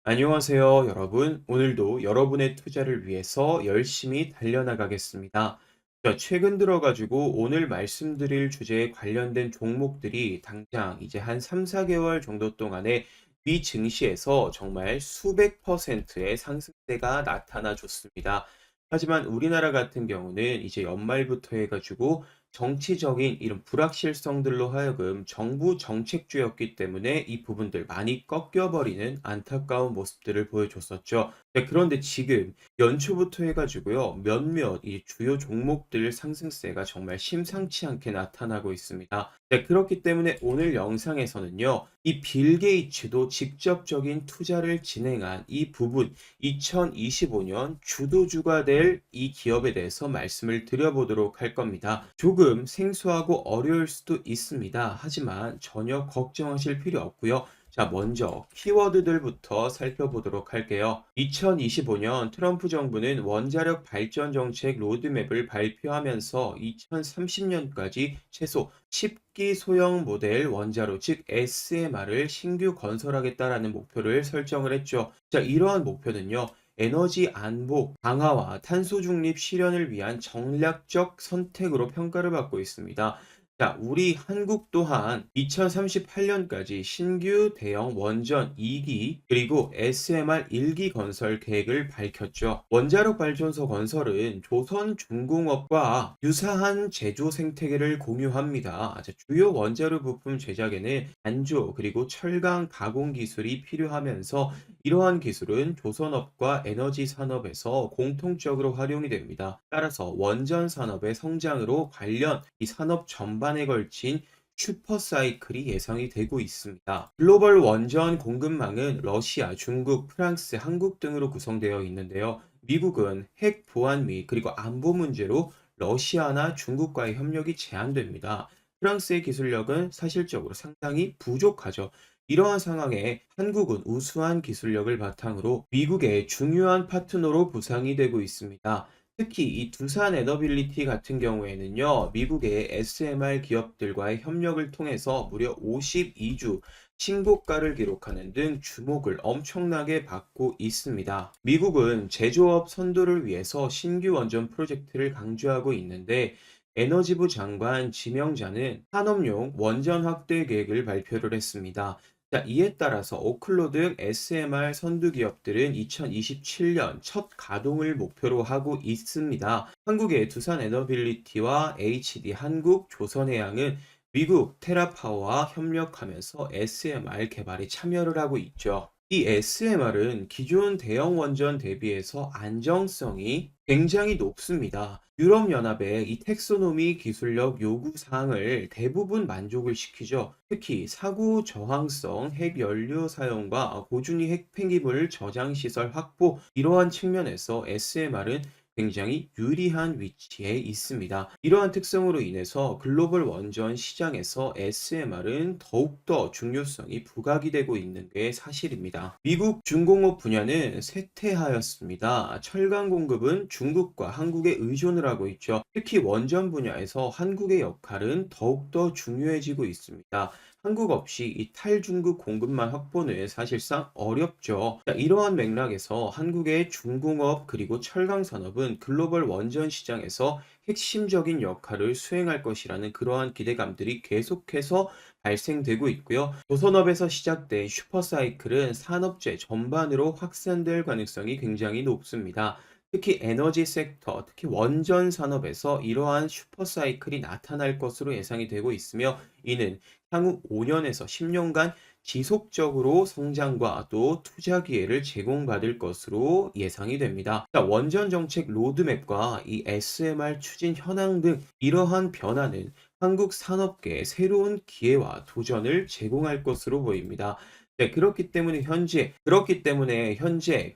안녕하세요, 여러분. 오늘도 여러분의 투자를 위해서 열심히 달려나가겠습니다. 자, 최근 들어가지고 오늘 말씀드릴 주제에 관련된 종목들이 당장 이제 한 3, 4개월 정도 동안에 미 증시에서 정말 수백 퍼센트의 상승세가 나타나 줬습니다. 하지만 우리나라 같은 경우는 이제 연말부터 해가지고 정치적인 이런 불확실성들로 하여금 정부 정책주였기 때문에 이 부분들 많이 꺾여버리는 안타까운 모습들을 보여줬었죠. 네, 그런데 지금 연초부터 해가지고요, 몇몇 이 주요 종목들 상승세가 정말 심상치 않게 나타나고 있습니다. 네, 그렇기 때문에 오늘 영상에서는요, 이 빌 게이츠도 직접적인 투자를 진행한 이 부분, 2025년 주도주가 될 이 기업에 대해서 말씀을 드려보도록 할 겁니다. 조금 생소하고 어려울 수도 있습니다. 하지만 전혀 걱정하실 필요 없고요. 자, 먼저 키워드들부터 살펴보도록 할게요. 2025년 트럼프 정부는 원자력 발전 정책 로드맵을 발표하면서 2030년까지 최소 10기 소형 모델 원자로 즉 SMR을 신규 건설하겠다라는 목표를 설정을 했죠. 자, 이러한 목표는요. 에너지 안보 강화와 탄소 중립 실현을 위한 전략적 선택으로 평가를 받고 있습니다. 자, 우리 한국 또한 2038년까지 신규 대형 원전 2기 그리고 SMR 1기 건설 계획을 밝혔죠. 원자력 발전소 건설은 조선중공업과 유사한 제조 생태계를 공유합니다. 자, 주요 원자력 부품 제작에는 단조 그리고 철강 가공 기술이 필요하면서 이러한 기술은 조선업과 에너지 산업에서 공통적으로 활용이 됩니다. 따라서 원전 산업의 성장으로 관련 이 산업 전반에 걸친 슈퍼사이클이 예상이 되고 있습니다. 글로벌 원전 공급망은 러시아, 중국, 프랑스, 한국 등으로 구성되어 있는데요. 미국은 핵 보안 및 그리고 안보 문제로 러시아나 중국과의 협력이 제한됩니다. 프랑스의 기술력은 사실적으로 상당히 부족하죠. 이러한 상황에 한국은 우수한 기술력을 바탕으로 미국의 중요한 파트너로 부상이 되고 있습니다. 특히 이 두산 에너빌리티 같은 경우에는요, 미국의 SMR 기업들과의 협력을 통해서 무려 52주 신고가를 기록하는 등 주목을 엄청나게 받고 있습니다. 미국은 제조업 선도를 위해서 신규 원전 프로젝트를 강조하고 있는데 에너지부 장관 지명자는 산업용 원전 확대 계획을 발표를 했습니다. 자, 이에 따라서 오클로 등 SMR 선두 기업들은 2027년 첫 가동을 목표로 하고 있습니다. 한국의 두산 에너빌리티와 HD 한국 조선해양은 미국 테라파워와 협력하면서 SMR 개발에 참여를 하고 있죠. 이 SMR은 기존 대형 원전 대비해서 안정성이 굉장히 높습니다. 유럽연합의 이 텍소노미 기술력 요구 사항을 대부분 만족을 시키죠. 특히 사고 저항성 핵 연료 사용과 고준위 핵 폐기물 저장 시설 확보 이러한 측면에서 SMR은 굉장히 유리한 위치에 있습니다. 이러한 특성으로 인해서 글로벌 원전 시장에서 SMR은 더욱더 중요성이 부각이 되고 있는 게 사실입니다. 미국 중공업 분야는 쇠퇴하였습니다. 철강 공급은 중국과 한국에 의존을 하고 있죠. 특히 원전 분야에서 한국의 역할은 더욱더 중요해지고 있습니다. 한국 없이 이 탈중국 공급망 확보는 사실상 어렵죠. 자, 이러한 맥락에서 한국의 중공업 그리고 철강 산업은 글로벌 원전 시장에서 핵심적인 역할을 수행할 것이라는 그러한 기대감들이 계속해서 발생되고 있고요. 조선업에서 시작된 슈퍼사이클은 산업재 전반으로 확산될 가능성이 굉장히 높습니다. 특히 에너지 섹터, 특히 원전 산업에서 이러한 슈퍼사이클이 나타날 것으로 예상이 되고 있으며 이는 향후 5년에서 10년간 지속적으로 성장과 또 투자 기회를 제공받을 것으로 예상이 됩니다. 자, 원전 정책 로드맵과 이 SMR 추진 현황 등 이러한 변화는 한국 산업계에 새로운 기회와 도전을 제공할 것으로 보입니다. 네, 그렇기 때문에 현재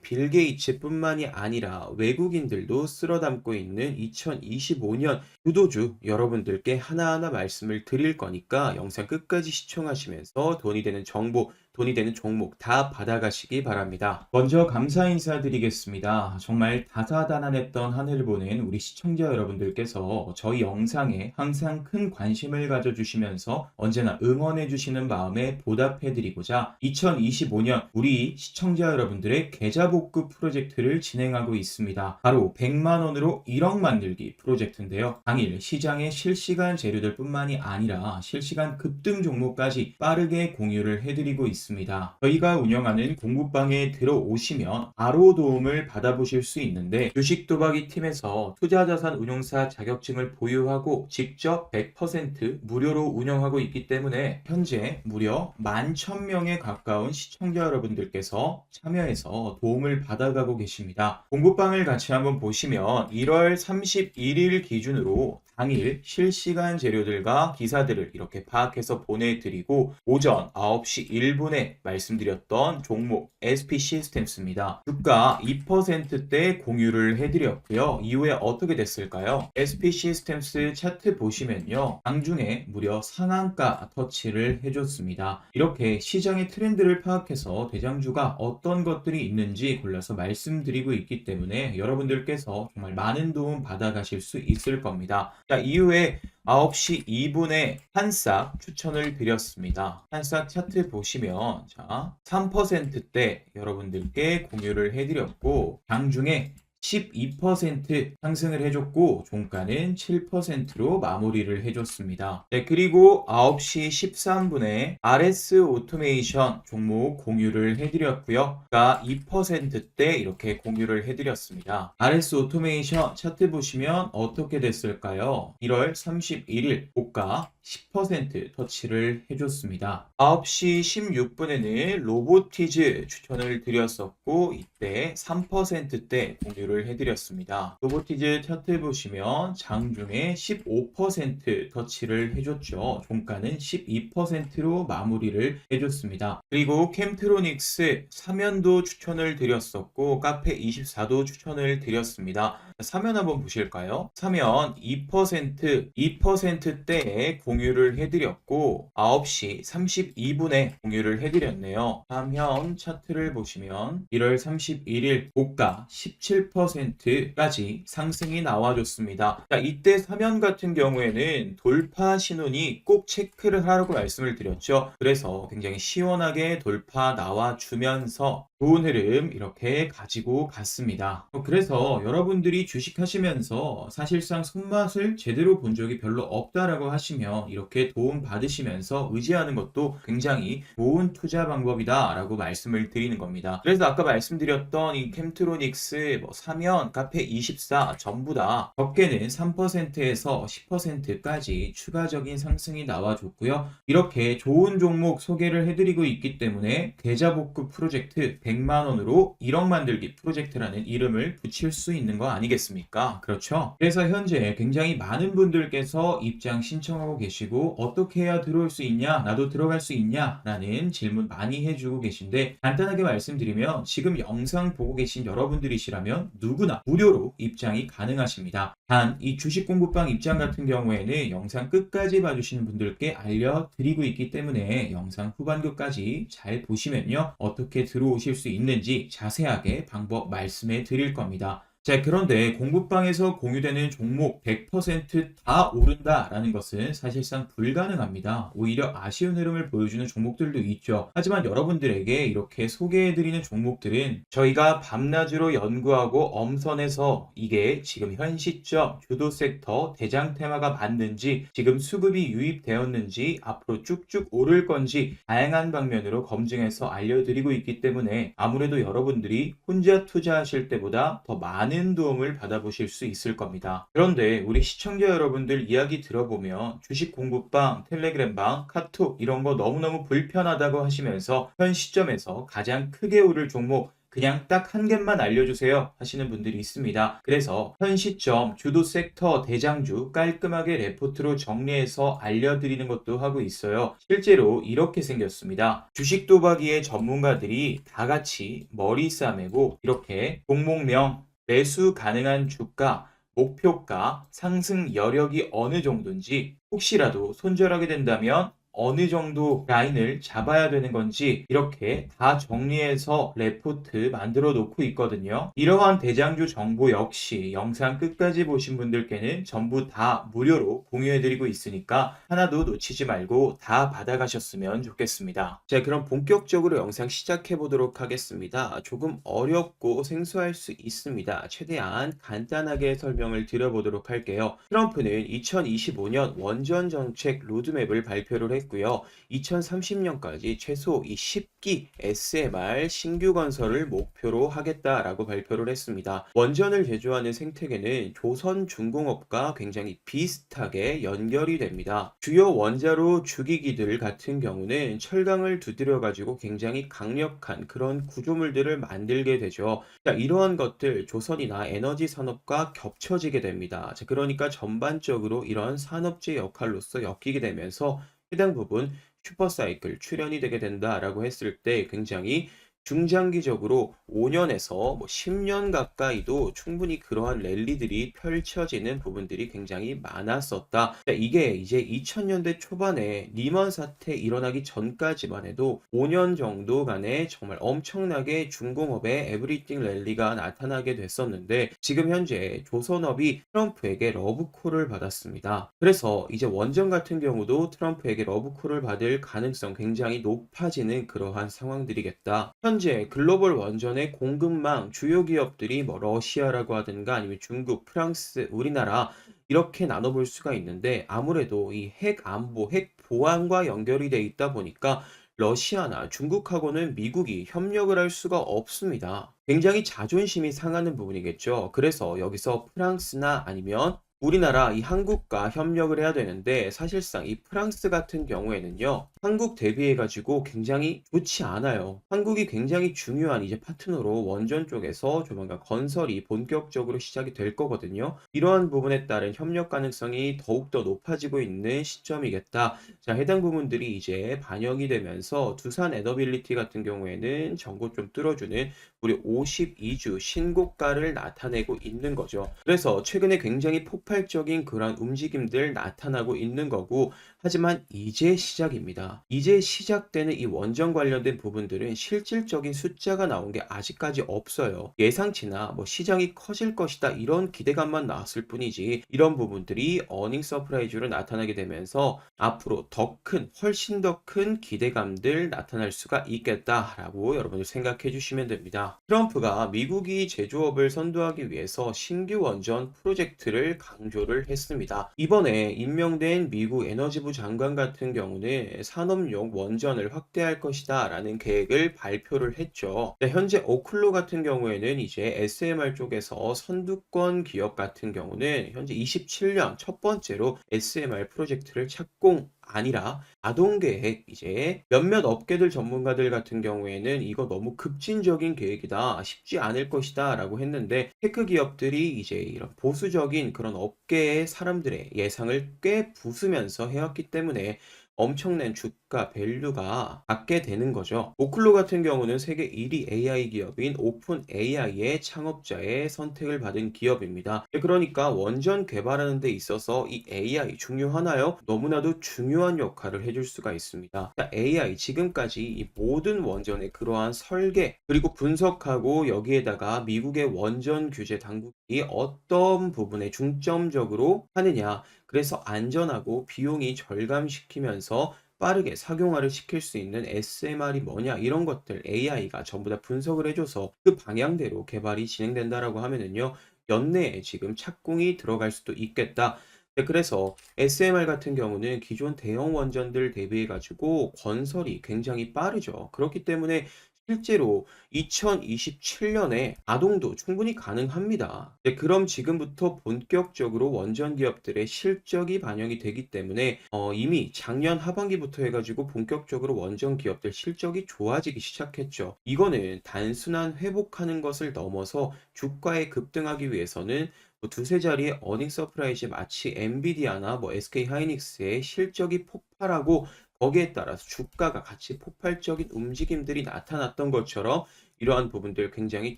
빌 게이츠뿐만이 아니라 외국인들도 쓸어 담고 있는 2025년 주도주 여러분들께 하나하나 말씀을 드릴 거니까 영상 끝까지 시청하시면서 돈이 되는 정보 돈이 되는 종목 다 받아가시기 바랍니다. 먼저 감사 인사드리겠습니다. 정말 다사다난했던 한 해를 보낸 우리 시청자 여러분들께서 저희 영상에 항상 큰 관심을 가져주시면서 언제나 응원해주시는 마음에 보답해드리고자 2025년 우리 시청자 여러분들의 계좌복구 프로젝트를 진행하고 있습니다. 바로 100만 원으로 1억 만들기 프로젝트인데요. 당일 시장의 실시간 재료들 뿐만이 아니라 실시간 급등 종목까지 빠르게 공유를 해드리고 있습니다. 저희가 운영하는 공부방에 들어오시면 바로 도움을 받아보실 수 있는데 주식 도박이 팀에서 투자자산 운용사 자격증을 보유하고 직접 100% 무료로 운영하고 있기 때문에 현재 무려 11,000명에 가까운 시청자 여러분들께서 참여해서 도움을 받아가고 계십니다. 공부방을 같이 한번 보시면 1월 31일 기준으로 당일 실시간 재료들과 기사들을 이렇게 파악해서 보내드리고 오전 9시 1분에 말씀드렸던 종목 SP 시스템스입니다. 주가 2%대 공유를 해드렸고요. 이후에 어떻게 됐을까요? SP 시스템스 차트 보시면요. 장중에 무려 상한가 터치를 해줬습니다. 이렇게 시장의 트렌드를 파악해서 대장주가 어떤 것들이 있는지 골라서 말씀드리고 있기 때문에 여러분들께서 정말 많은 도움 받아가실 수 있을 겁니다. 자, 이후에 9시 2분에 한싹 추천을 드렸습니다. 한싹 차트 보시면 자 3%대 여러분들께 공유를 해드렸고 장중에 12% 상승을 해줬고 종가는 7%로 마무리를 해줬습니다. 네, 그리고 9시 13분에 RS 오토메이션 종목 공유를 해드렸고요. 가 2%대 이렇게 공유를 해드렸습니다. RS 오토메이션 차트 보시면 어떻게 됐을까요? 1월 31일 고가 10% 터치를 해줬습니다. 9시 16분에는 로보티즈 추천을 드렸었고 이때 3%대 공유를 해드렸습니다. 로보티즈 차트 보시면 장중에 15% 터치를 해줬죠. 종가는 12%로 마무리를 해줬습니다. 그리고 캠트로닉스 사면도 추천을 드렸었고 카페24도 추천을 드렸습니다. 사면 한번 보실까요? 사면 2%대에 공유를 해드렸고 9시 32분에 공유를 해드렸네요. 사면 차트를 보시면 1월 31일 고가 17%까지 상승이 나와줬습니다. 자, 이때 사면 같은 경우에는 돌파 신호니 꼭 체크를 하라고 말씀을 드렸죠. 그래서 굉장히 시원하게 돌파 나와주면서 좋은 흐름 이렇게 가지고 갔습니다. 그래서 여러분들이 주식하시면서 사실상 손맛을 제대로 본 적이 별로 없다라고 하시면 이렇게 도움 받으시면서 의지하는 것도 굉장히 좋은 투자 방법이다 라고 말씀을 드리는 겁니다. 그래서 아까 말씀드렸던 이 캠트로닉스, 사면, 카페24 전부 다 적게는 3%에서 10%까지 추가적인 상승이 나와줬고요. 이렇게 좋은 종목 소개를 해드리고 있기 때문에 계좌복구 프로젝트 100만 원으로 1억 만들기 프로젝트라는 이름을 붙일 수 있는 거 아니겠습니까? 그렇죠? 그래서 현재 굉장히 많은 분들께서 입장 신청하고 계시고 어떻게 해야 들어올 수 있냐? 나도 들어갈 수 있냐? 라는 질문 많이 해주고 계신데 간단하게 말씀드리면 지금 영상 보고 계신 여러분들이시라면 누구나 무료로 입장이 가능하십니다. 단 이 주식 공부방 입장 같은 경우에는 영상 끝까지 봐주시는 분들께 알려드리고 있기 때문에 영상 후반부까지 잘 보시면요. 어떻게 들어오실 수 있는지 자세하게 방법 말씀해 드릴 겁니다. 자, 그런데 공부방에서 공유되는 종목 100%다 오른다라는 것은 사실상 불가능합니다. 오히려 아쉬운 흐름을 보여주는 종목들도 있죠. 하지만 여러분들에게 이렇게 소개해드리는 종목들은 저희가 밤낮으로 연구하고 엄선해서 이게 지금 현 시점 주도 섹터 대장 테마가 맞는지 지금 수급이 유입되었는지 앞으로 쭉쭉 오를 건지 다양한 방면으로 검증해서 알려드리고 있기 때문에 아무래도 여러분들이 혼자 투자하실 때보다 더 많은 도움을 받아보실 수 있을 겁니다. 그런데 우리 시청자 여러분들 이야기 들어보면 주식 공부방, 텔레그램방, 카톡 이런 거 너무너무 불편하다고 하시면서 현 시점에서 가장 크게 오를 종목 그냥 딱 한 개만 알려주세요 하시는 분들이 있습니다. 그래서 현 시점 주도 섹터 대장주 깔끔하게 레포트로 정리해서 알려드리는 것도 하고 있어요. 실제로 이렇게 생겼습니다. 주식 도박이의 전문가들이 다 같이 머리 싸매고 이렇게 종목명 매수 가능한 주가, 목표가, 상승 여력이 어느 정도인지 혹시라도 손절하게 된다면 어느 정도 라인을 잡아야 되는 건지 이렇게 다 정리해서 레포트 만들어 놓고 있거든요. 이러한 대장주 정보 역시 영상 끝까지 보신 분들께는 전부 다 무료로 공유해 드리고 있으니까 하나도 놓치지 말고 다 받아가셨으면 좋겠습니다. 자, 그럼 본격적으로 영상 시작해 보도록 하겠습니다. 조금 어렵고 생소할 수 있습니다. 최대한 간단하게 설명을 드려보도록 할게요. 트럼프는 2025년 원전 정책 로드맵을 발표를 했고요. 2030년까지 최소 이 10기 SMR 신규 건설을 목표로 하겠다라고 발표를 했습니다. 원전을 제조하는 생태계는 조선중공업과 굉장히 비슷하게 연결이 됩니다. 주요 원자로 주기기들 같은 경우는 철강을 두드려 가지고 굉장히 강력한 그런 구조물들을 만들게 되죠. 자, 이러한 것들 조선이나 에너지 산업과 겹쳐지게 됩니다. 자, 그러니까 전반적으로 이런 산업재 역할로서 엮이게 되면서 해당 부분 슈퍼사이클 출현이 되게 된다라고 했을 때 굉장히 중장기적으로 5년에서 뭐 10년 가까이도 충분히 그러한 랠리들이 펼쳐지는 부분들이 굉장히 많았었다. 자, 이게 이제 2000년대 초반에 리먼 사태 일어나기 전까지만 해도 5년 정도간의 정말 엄청나게 중공업의 에브리띵 랠리가 나타나게 됐었는데 지금 현재 조선업이 트럼프에게 러브콜을 받았습니다. 그래서 이제 원전 같은 경우도 트럼프에게 러브콜을 받을 가능성 굉장히 높아지는 그러한 상황들이겠다. 현재 글로벌 원전의 공급망 주요 기업들이 뭐 러시아라고 하든가 아니면 중국, 프랑스, 우리나라 이렇게 나눠볼 수가 있는데 아무래도 이 핵 안보, 핵 보안과 연결이 돼 있다 보니까 러시아나 중국하고는 미국이 협력을 할 수가 없습니다. 굉장히 자존심이 상하는 부분이겠죠. 그래서 여기서 프랑스나 아니면 우리나라 이 한국과 협력을 해야 되는데 사실상 이 프랑스 같은 경우에는요. 한국 대비해 가지고 굉장히 좋지 않아요. 한국이 굉장히 중요한 이제 파트너로 원전 쪽에서 조만간 건설이 본격적으로 시작이 될 거거든요. 이러한 부분에 따른 협력 가능성이 더욱더 높아지고 있는 시점이겠다. 자, 해당 부분들이 이제 반영이 되면서 두산 에너빌리티 같은 경우에는 전고 좀 뚫어주는 무려 52주 신고가를 나타내고 있는 거죠. 그래서 최근에 굉장히 폭발적인 그런 움직임들 나타나고 있는 거고 하지만 이제 시작입니다. 이제 시작되는 이 원전 관련된 부분들은 실질적인 숫자가 나온 게 아직까지 없어요. 예상치나 뭐 시장이 커질 것이다 이런 기대감만 나왔을 뿐이지 이런 부분들이 어닝 서프라이즈로 나타나게 되면서 앞으로 더 큰, 훨씬 더 큰 기대감들 나타날 수가 있겠다라고 여러분들 생각해 주시면 됩니다. 트럼프가 미국이 제조업을 선도하기 위해서 신규 원전 프로젝트를 강조를 했습니다. 이번에 임명된 미국 에너지부 장관 같은 경우는 산업용 원전을 확대할 것이다 라는 계획을 발표를 했죠. 네, 현재 오클로 같은 경우에는 이제 SMR 쪽에서 선두권 기업 같은 경우는 현재 27년 첫 번째로 SMR 프로젝트를 착공 아니라 가동 계획 이제 몇몇 업계들 전문가들 같은 경우에는 이거 너무 급진적인 계획이다 쉽지 않을 것이다라고 했는데 테크 기업들이 이제 이런 보수적인 그런 업계의 사람들의 예상을 꽤 부수면서 해왔기 때문에 엄청난 주가 밸류가 받게 되는 거죠. 오클로 같은 경우는 세계 1위 AI 기업인 오픈 AI의 창업자의 선택을 받은 기업입니다. 그러니까 원전 개발하는 데 있어서 이 AI 중요하나요? 너무나도 중요한 역할을 해줄 수가 있습니다. AI 지금까지 이 모든 원전의 그러한 설계 그리고 분석하고 여기에다가 미국의 원전 규제 당국이 어떤 부분에 중점적으로 하느냐 그래서 안전하고 비용이 절감시키면서 빠르게 상용화를 시킬 수 있는 SMR이 뭐냐 이런 것들 AI가 전부 다 분석을 해줘서 그 방향대로 개발이 진행된다라고 하면은요 연내에 지금 착공이 들어갈 수도 있겠다. 네, 그래서 SMR 같은 경우는 기존 대형 원전들 대비해 가지고 건설이 굉장히 빠르죠. 그렇기 때문에 실제로 2027년에 가동도 충분히 가능합니다. 네, 그럼 지금부터 본격적으로 원전 기업들의 실적이 반영이 되기 때문에 이미 작년 하반기부터 해가지고 본격적으로 원전 기업들 실적이 좋아지기 시작했죠. 이거는 단순한 회복하는 것을 넘어서 주가에 급등하기 위해서는 뭐 두세 자리의 어닝 서프라이즈 마치 엔비디아나 뭐 SK 하이닉스의 실적이 폭발하고 거기에 따라서 주가가 같이 폭발적인 움직임들이 나타났던 것처럼 이러한 부분들 굉장히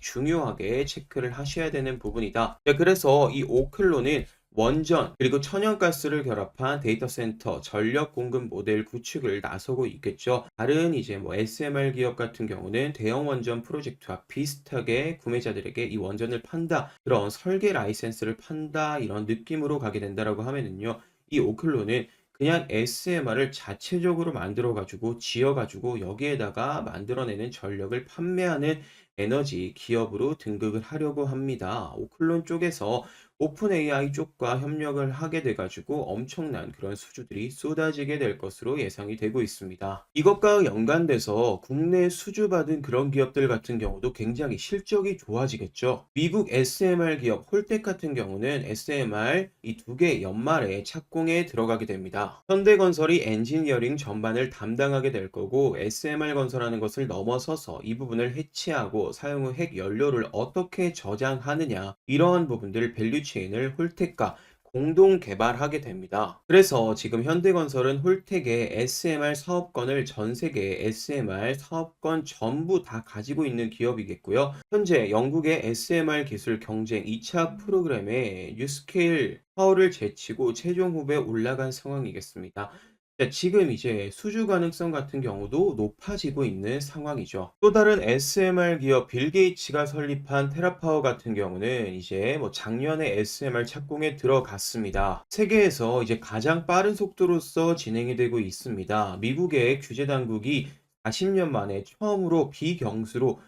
중요하게 체크를 하셔야 되는 부분이다. 네, 그래서 이 오클로는 원전, 그리고 천연가스를 결합한 데이터 센터 전력 공급 모델 구축을 나서고 있겠죠. 다른 이제 뭐 SMR 기업 같은 경우는 대형 원전 프로젝트와 비슷하게 구매자들에게 이 원전을 판다, 그런 설계 라이센스를 판다, 이런 느낌으로 가게 된다라고 하면은요. 이 오클론은 그냥 SMR을 자체적으로 만들어 가지고 지어 가지고 여기에다가 만들어내는 전력을 판매하는 에너지 기업으로 등극을 하려고 합니다. 오클론 쪽에서 오픈 AI 쪽과 협력을 하게 돼 가지고 엄청난 그런 수주들이 쏟아지게 될 것으로 예상이 되고 있습니다. 이것과 연관돼서 국내 수주받은 그런 기업들 같은 경우도 굉장히 실적이 좋아지겠죠. 미국 SMR 기업 홀텍 같은 경우는 SMR 이 두 개 연말에 착공에 들어가게 됩니다. 현대건설이 엔지니어링 전반을 담당하게 될 거고, SMR 건설하는 것을 넘어서서 이 부분을 해치하고 사용 후 핵 연료를 어떻게 저장하느냐, 이러한 부분들 밸류체인을 홀텍과 공동 개발하게 됩니다. 그래서 지금 현대건설은 홀텍의 SMR 사업권을 전 세계 SMR 사업권 전부 다 가지고 있는 기업이겠고요. 현재 영국의 SMR 기술 경쟁 2차 프로그램에 뉴스케일 파워를 제치고 최종 후보에 올라간 상황이겠습니다. 자, 지금 이제 수주 가능성 같은 경우도 높아지고 있는 상황이죠. 또 다른 SMR 기업 빌 게이츠가 설립한 테라파워 같은 경우는 이제 뭐 작년에 SMR 착공에 들어갔습니다. 세계에서 이제 가장 빠른 속도로서 진행이 되고 있습니다. 미국의 규제 당국이 40년 만에 처음으로 비경수로,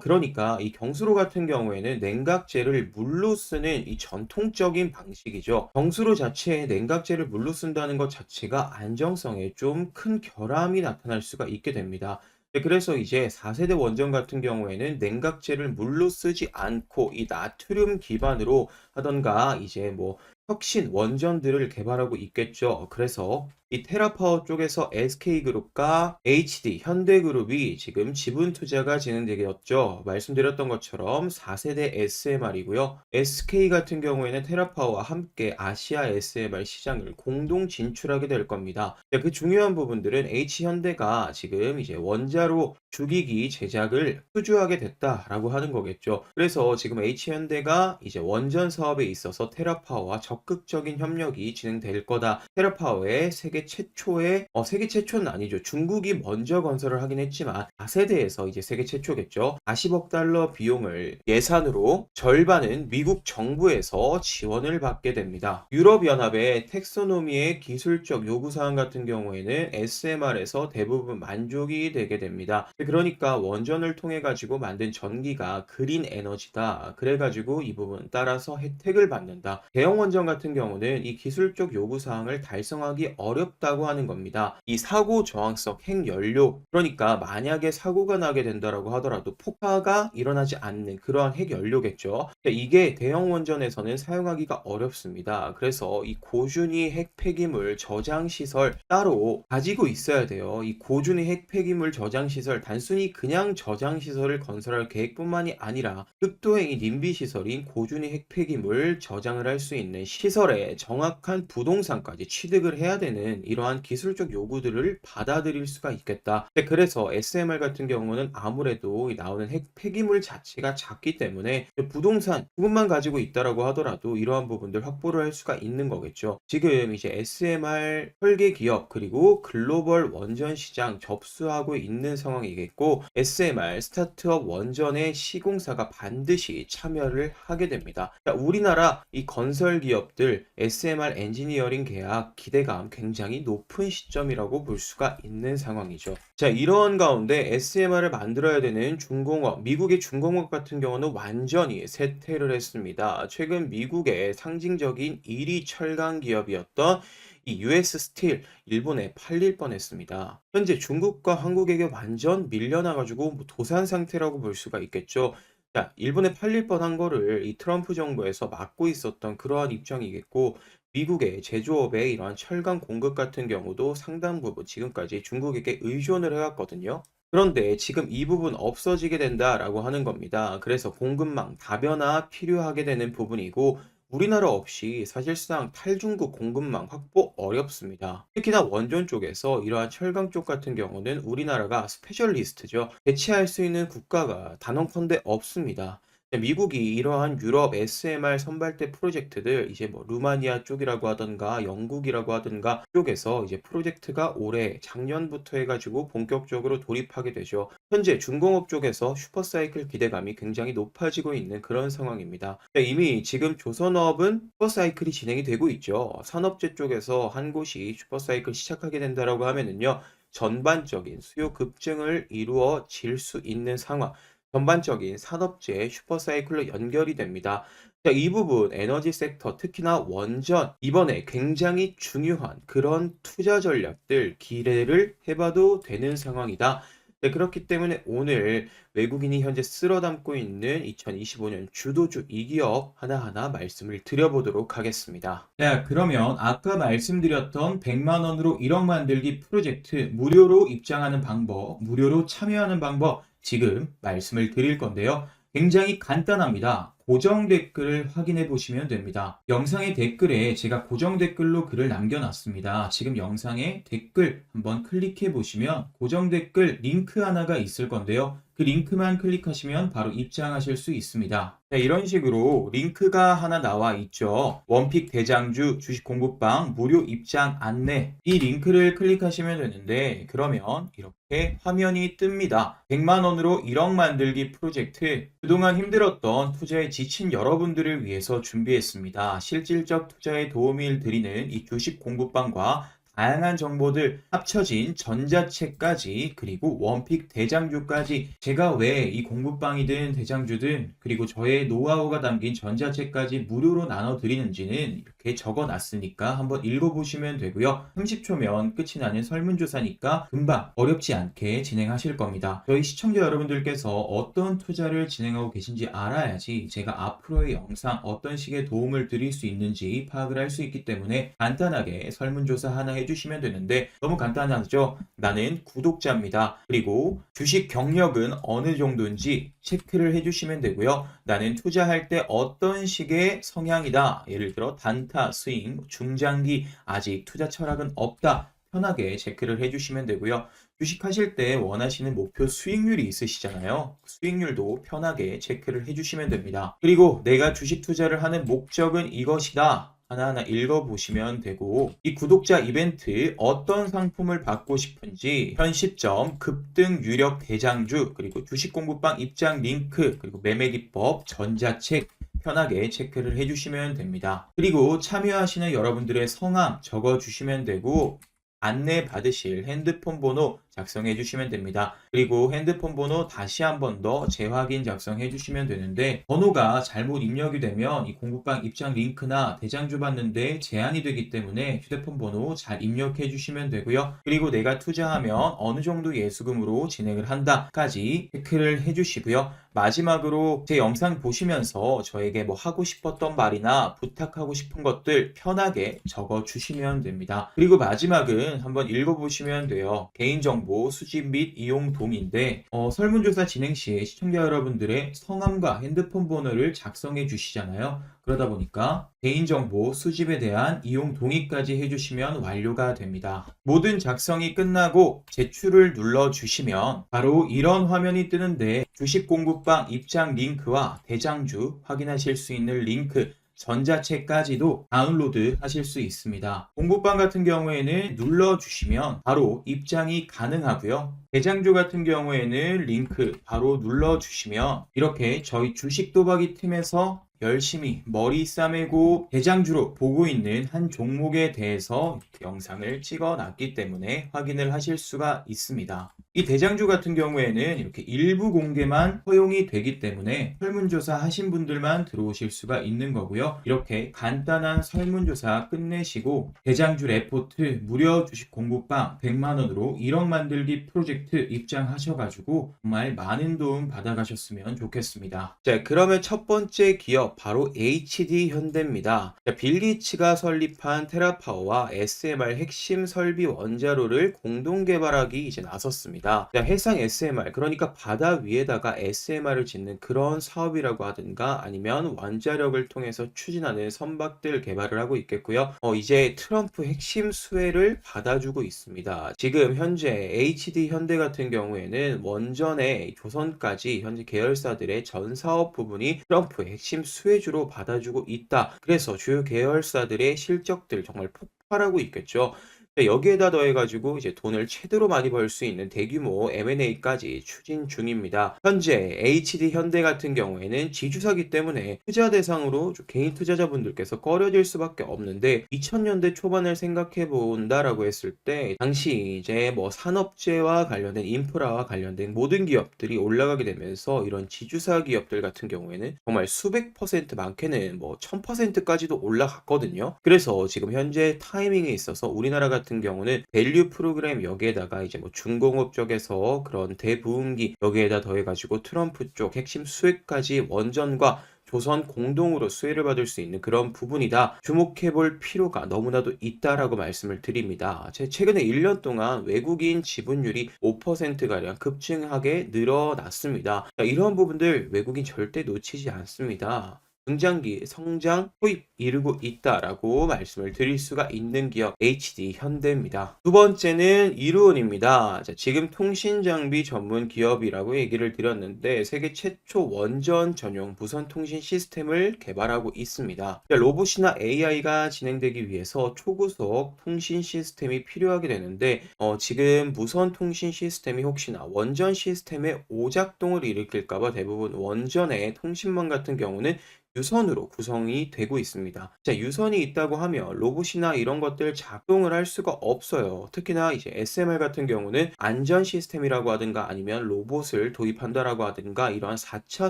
그러니까 이 경수로 같은 경우에는 냉각제를 물로 쓰는 이 전통적인 방식이죠. 경수로 자체에 냉각제를 물로 쓴다는 것 자체가 안정성에 좀 큰 결함이 나타날 수가 있게 됩니다. 네, 그래서 이제 4세대 원전 같은 경우에는 냉각제를 물로 쓰지 않고 이 나트륨 기반으로 하던가 이제 뭐 혁신 원전들을 개발하고 있겠죠. 그래서 이 테라파워 쪽에서 SK그룹과 HD 현대그룹이 지금 지분 투자가 진행되었죠. 말씀드렸던 것처럼 4세대 SMR이고요. SK 같은 경우에는 테라파워와 함께 아시아 SMR 시장을 공동 진출하게 될 겁니다. 네, 그 중요한 부분들은 H현대가 지금 이제 원자로 주기기 제작을 수주하게 됐다라고 하는 거겠죠. 그래서 지금 H현대가 이제 원전 사업에 있어서 테라파워와 적극적인 협력이 진행될 거다. 테라파워의 세계 최초는 아니죠. 중국이 먼저 건설을 하긴 했지만 4세대에서 이제 세계 최초겠죠. 40억 달러 비용을 예산으로 절반은 미국 정부에서 지원을 받게 됩니다. 유럽연합의 텍소노미의 기술적 요구사항 같은 경우에는 SMR에서 대부분 만족이 되게 됩니다. 그러니까 원전을 통해 가지고 만든 전기가 그린 에너지다. 그래 가지고 이 부분 따라서 혜택을 받는다. 대형 원전 같은 경우는 이 기술적 요구 사항을 달성하기 어렵다고 하는 겁니다. 이 사고 저항성 핵연료, 그러니까 만약에 사고가 나게 된다라고 하더라도 폭파가 일어나지 않는 그러한 핵연료겠죠. 이게 대형 원전에서는 사용하기가 어렵습니다. 그래서 이 고준위 핵 폐기물 저장 시설 따로 가지고 있어야 돼요. 이 고준위 핵 폐기물 저장 시설, 단순히 그냥 저장 시설을 건설할 계획뿐만이 아니라 극도의 이 님비 시설인 고준위 핵 폐기물 저장을 할 수 있는 시설에 정확한 부동산까지 취득을 해야 되는 이러한 기술적 요구들을 받아들일 수가 있겠다. 그래서 SMR 같은 경우는 아무래도 나오는 핵 폐기물 자체가 작기 때문에 부동산 부분만 가지고 있다라고 하더라도 이러한 부분들 확보를 할 수가 있는 거겠죠. 지금 이제 SMR 설계 기업 그리고 글로벌 원전 시장 접수하고 있는 상황이겠고, SMR 스타트업 원전의 시공사가 반드시 참여를 하게 됩니다. 자, 우리나라 이 건설 기업들 SMR 엔지니어링 계약 기대감 굉장히 높은 시점이라고 볼 수가 있는 상황이죠. 자, 이러한 가운데 SMR을 만들어야 되는 중공업, 미국의 중공업 같은 경우는 완전히 쇠퇴를 했습니다. 최근 미국의 상징적인 1위 철강 기업이었던 이 US 스틸 일본에 팔릴 뻔했습니다. 현재 중국과 한국에게 완전 밀려나가지고 뭐 도산 상태라고 볼 수가 있겠죠. 자, 일본에 팔릴 뻔한 거를 이 트럼프 정부에서 막고 있었던 그러한 입장이겠고, 미국의 제조업의 이러한 철강 공급 같은 경우도 상당 부분 지금까지 중국에게 의존을 해왔거든요. 그런데 지금 이 부분 없어지게 된다라고 하는 겁니다. 그래서 공급망 다변화 필요하게 되는 부분이고, 우리나라 없이 사실상 탈중국 공급망 확보 어렵습니다. 특히나 원전 쪽에서 이러한 철강 쪽 같은 경우는 우리나라가 스페셜리스트죠. 대체할 수 있는 국가가 단언컨대 없습니다. 미국이 이러한 유럽 SMR 선발대 프로젝트들 이제 뭐 루마니아 쪽이라고 하던가 영국이라고 하던가 쪽에서 이제 프로젝트가 올해 작년부터 해가지고 본격적으로 돌입하게 되죠. 현재 중공업 쪽에서 슈퍼사이클 기대감이 굉장히 높아지고 있는 그런 상황입니다. 이미 지금 조선업은 슈퍼사이클이 진행이 되고 있죠. 산업재 쪽에서 한 곳이 슈퍼사이클 시작하게 된다라고 하면은요. 전반적인 수요 급증을 이루어질 수 있는 상황. 전반적인 산업재해 슈퍼사이클로 연결이 됩니다. 자, 이 부분 에너지 섹터 특히나 원전 이번에 굉장히 중요한 그런 투자 전략들 기대를 해봐도 되는 상황이다. 네, 그렇기 때문에 오늘 외국인이 현재 쓸어 담고 있는 2025년 주도주 이 기업 하나하나 말씀을 드려보도록 하겠습니다. 자, 그러면 아까 말씀드렸던 100만 원으로 1억 만들기 프로젝트 무료로 입장하는 방법, 무료로 참여하는 방법 지금 말씀을 드릴 건데요. 굉장히 간단합니다. 고정 댓글을 확인해 보시면 됩니다. 영상의 댓글에 제가 고정 댓글로 글을 남겨놨습니다. 지금 영상의 댓글 한번 클릭해 보시면 고정 댓글 링크 하나가 있을 건데요. 그 링크만 클릭하시면 바로 입장하실 수 있습니다. 네, 이런 식으로 링크가 하나 나와 있죠. 원픽 대장주 주식 공부방 무료 입장 안내 이 링크를 클릭하시면 되는데 그러면 이렇게 화면이 뜹니다. 100만 원으로 1억 만들기 프로젝트 그동안 힘들었던 투자에 지친 여러분들을 위해서 준비했습니다. 실질적 투자에 도움을 드리는 이 주식 공부방과 다양한 정보들 합쳐진 전자책까지 그리고 원픽 대장주까지 제가 왜 이 공부방이든 대장주든 그리고 저의 노하우가 담긴 전자책까지 무료로 나눠드리는지는 이렇게 적어놨으니까 한번 읽어보시면 되고요. 30초면 끝이 나는 설문조사니까 금방 어렵지 않게 진행하실 겁니다. 저희 시청자 여러분들께서 어떤 투자를 진행하고 계신지 알아야지 제가 앞으로의 영상 어떤 식의 도움을 드릴 수 있는지 파악을 할 수 있기 때문에 간단하게 설문조사 하나 해주시면 되는데 너무 간단하죠? 나는 구독자입니다. 그리고 주식 경력은 어느 정도인지 체크를 해주시면 되고요. 나는 투자할 때 어떤 식의 성향이다. 예를 들어 단타, 스윙, 중장기, 아직 투자 철학은 없다. 편하게 체크를 해주시면 되고요. 주식하실 때 원하시는 목표 수익률이 있으시잖아요. 수익률도 편하게 체크를 해주시면 됩니다. 그리고 내가 주식 투자를 하는 목적은 이것이다. 하나하나 읽어보시면 되고 이 구독자 이벤트 어떤 상품을 받고 싶은지 현 시점 급등 유력 대장주 그리고 주식 공부방 입장 링크 그리고 매매 기법 전자책 편하게 체크를 해주시면 됩니다. 그리고 참여하시는 여러분들의 성함 적어주시면 되고 안내 받으실 핸드폰 번호 작성해 주시면 됩니다. 그리고 핸드폰 번호 다시 한 번 더 재확인 작성해 주시면 되는데 번호가 잘못 입력이 되면 이 공부방 입장 링크나 대장주 받는데 제한이 되기 때문에 휴대폰 번호 잘 입력해 주시면 되고요. 그리고 내가 투자하면 어느 정도 예수금으로 진행을 한다까지 체크를 해 주시고요. 마지막으로 제 영상 보시면서 저에게 뭐 하고 싶었던 말이나 부탁하고 싶은 것들 편하게 적어 주시면 됩니다. 그리고 마지막은 한번 읽어보시면 돼요. 개인정보 수집 및 이용 동의인데 설문조사 진행 시에 시청자 여러분들의 성함과 핸드폰 번호를 작성해 주시잖아요. 그러다 보니까 개인정보 수집에 대한 이용 동의까지 해주시면 완료가 됩니다. 모든 작성이 끝나고 제출을 눌러주시면 바로 이런 화면이 뜨는데 주식 공부방 입장 링크와 대장주 확인하실 수 있는 링크 전자책까지도 다운로드 하실 수 있습니다. 공부방 같은 경우에는 눌러주시면 바로 입장이 가능하고요. 대장주 같은 경우에는 링크 바로 눌러주시면 이렇게 저희 주식 도박이 팀에서 열심히 머리 싸매고 대장주로 보고 있는 한 종목에 대해서 영상을 찍어 놨기 때문에 확인을 하실 수가 있습니다. 이 대장주 같은 경우에는 이렇게 일부 공개만 허용이 되기 때문에 설문조사 하신 분들만 들어오실 수가 있는 거고요. 이렇게 간단한 설문조사 끝내시고 대장주 레포트 무료 주식 공부방 100만원으로 1억 만들기 프로젝트 입장하셔가지고 정말 많은 도움 받아가셨으면 좋겠습니다. 자, 그러면 첫 번째 기업 바로 HD 현대입니다. 빌 게이츠가 설립한 테라파워와 SMR 핵심 설비 원자로를 공동 개발하기 이제 나섰습니다. 있습니다. 자, 해상 SMR, 그러니까 바다 위에다가 SMR을 짓는 그런 사업이라고 하든가 아니면 원자력을 통해서 추진하는 선박들 개발을 하고 있겠고요. 이제 트럼프 핵심 수혜를 받아주고 있습니다. 지금 현재 HD 현대 같은 경우에는 원전의 조선까지 현재 계열사들의 전 사업 부분이 트럼프의 핵심 수혜주로 받아주고 있다. 그래서 주요 계열사들의 실적들 정말 폭발하고 있겠죠. 여기에다 더해가지고 이제 돈을 최대로 많이 벌 수 있는 대규모 M&A까지 추진 중입니다. 현재 HD 현대 같은 경우에는 지주사기 때문에 투자 대상으로 개인 투자자분들께서 꺼려질 수밖에 없는데 2000년대 초반을 생각해 본다라고 했을 때 당시 이제 뭐 산업재와 관련된 인프라와 관련된 모든 기업들이 올라가게 되면서 이런 지주사 기업들 같은 경우에는 정말 수백 퍼센트, 많게는 뭐 1000%까지도 올라갔거든요. 그래서 지금 현재 타이밍에 있어서 우리나라 같은 경우는 밸류 프로그램 여기에다가 이제 뭐 중공업 쪽에서 그런 대부흥기 여기에다 더해가지고 트럼프 쪽 핵심 수혜까지 원전과 조선 공동으로 수혜를 받을 수 있는 그런 부분이다. 주목해 볼 필요가 너무나도 있다라고 말씀을 드립니다. 최근에 1년 동안 외국인 지분율이 5%가량 급증하게 늘어났습니다. 이런 부분들 외국인 절대 놓치지 않습니다. 중장기 성장 후입 이루고 있다라고 말씀을 드릴 수가 있는 기업 HD 현대입니다. 두 번째는 이루온입니다. 자, 지금 통신 장비 전문 기업이라고 얘기를 드렸는데 세계 최초 원전 전용 무선 통신 시스템을 개발하고 있습니다. 자, 로봇이나 AI가 진행되기 위해서 초고속 통신 시스템이 필요하게 되는데 지금 무선 통신 시스템이 혹시나 원전 시스템의 오작동을 일으킬까봐 대부분 원전의 통신망 같은 경우는 유선으로 구성이 되고 있습니다. 자, 유선이 있다고 하면 로봇이나 이런 것들 작동을 할 수가 없어요. 특히나 이제 SMR 같은 경우는 안전 시스템이라고 하든가 아니면 로봇을 도입한다라고 하든가 이러한 4차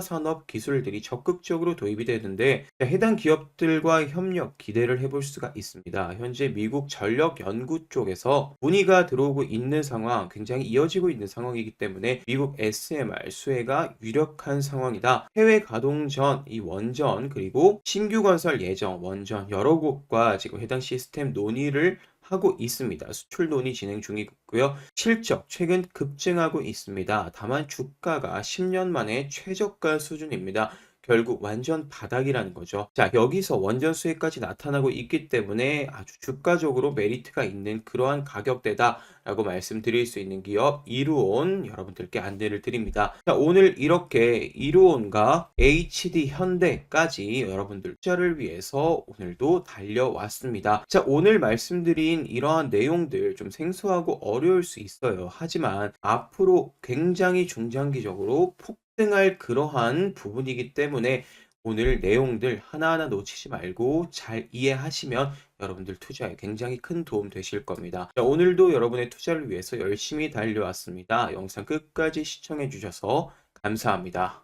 산업 기술들이 적극적으로 도입이 되는데 자, 해당 기업들과 협력 기대를 해볼 수가 있습니다. 현재 미국 전력 연구 쪽에서 문의가 들어오고 있는 상황, 굉장히 이어지고 있는 상황이기 때문에 미국 SMR 수혜가 유력한 상황이다. 해외 가동 전 이 원전 그리고 신규 건설 예정 원전 여러 곳과 지금 해당 시스템 논의를 하고 있습니다. 수출 논의 진행 중이고요. 실적 최근 급증하고 있습니다. 다만 주가가 10년 만에 최저가 수준입니다. 결국 완전 바닥이라는 거죠. 자, 여기서 원전 수혜까지 나타나고 있기 때문에 아주 주가적으로 메리트가 있는 그러한 가격대다라고 말씀드릴 수 있는 기업 이루온 여러분들께 안내를 드립니다. 자, 오늘 이렇게 이루온과 HD 현대까지 여러분들 투자를 위해서 오늘도 달려왔습니다. 자, 오늘 말씀드린 이러한 내용들 좀 생소하고 어려울 수 있어요. 하지만 앞으로 굉장히 중장기적으로 폭등할 그러한 부분이기 때문에 오늘 내용들 하나하나 놓치지 말고 잘 이해하시면 여러분들 투자에 굉장히 큰 도움 되실 겁니다. 자, 오늘도 여러분의 투자를 위해서 열심히 달려왔습니다. 영상 끝까지 시청해 주셔서 감사합니다.